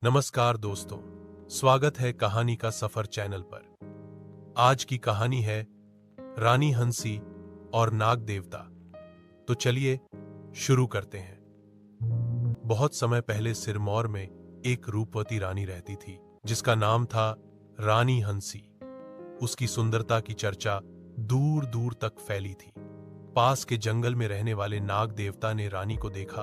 नमस्कार दोस्तों, स्वागत है कहानी का सफर चैनल पर। आज की कहानी है रानी हंसी और नाग देवता। तो चलिए शुरू करते हैं। बहुत समय पहले सिरमौर में एक रूपवती रानी रहती थी जिसका नाम था रानी हंसी। उसकी सुंदरता की चर्चा दूर दूर तक फैली थी। पास के जंगल में रहने वाले नाग देवता ने रानी को देखा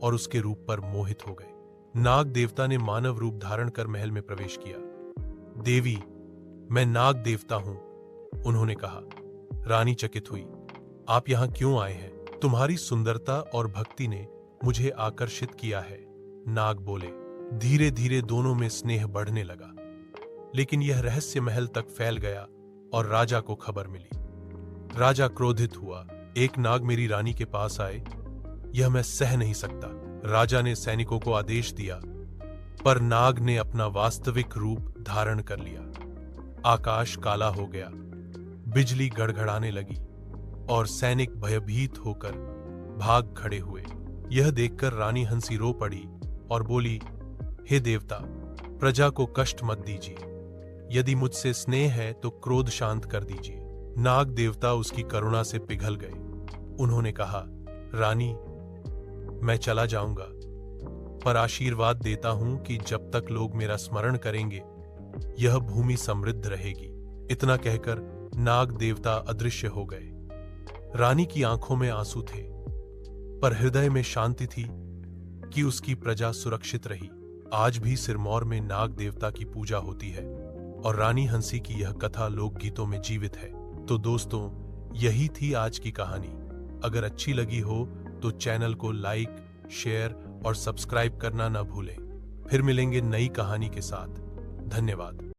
और उसके रूप पर मोहित हो गए। नाग देवता ने मानव रूप धारण कर महल में प्रवेश किया। देवी, मैं नाग देवता हूं, उन्होंने कहा। रानी चकित हुई। आप यहां क्यों आए हैं? तुम्हारी सुंदरता और भक्ति ने मुझे आकर्षित किया है, नाग बोले। धीरे धीरे दोनों में स्नेह बढ़ने लगा, लेकिन यह रहस्य महल तक फैल गया और राजा को खबर मिली। राजा क्रोधित हुआ। एक नाग मेरी रानी के पास आए, यह मैं सह नहीं सकता। राजा ने सैनिकों को आदेश दिया, पर नाग ने अपना वास्तविक रूप धारण कर लिया। आकाश काला हो गया, बिजली गड़गड़ाने लगी और सैनिक भयभीत होकर भाग खड़े हुए। यह देखकर रानी हंसी रो पड़ी और बोली, हे देवता, प्रजा को कष्ट मत दीजिए। यदि मुझसे स्नेह है तो क्रोध शांत कर दीजिए। नाग देवता उसकी करुणा से पिघल गए। उन्होंने कहा, रानी, मैं चला जाऊंगा, पर आशीर्वाद देता हूं कि जब तक लोग मेरा स्मरण करेंगे यह भूमि समृद्ध रहेगी। इतना कहकर नाग देवता अदृश्य हो गए। रानी की आंखों में आंसू थे, पर हृदय में शांति थी कि उसकी प्रजा सुरक्षित रही। आज भी सिरमौर में नाग देवता की पूजा होती है और रानी हंसी की यह कथा लोकगीतों में जीवित है। तो दोस्तों, यही थी आज की कहानी। अगर अच्छी लगी हो तो चैनल को लाइक, शेयर और सब्सक्राइब करना न भूलें। फिर मिलेंगे नई कहानी के साथ। धन्यवाद।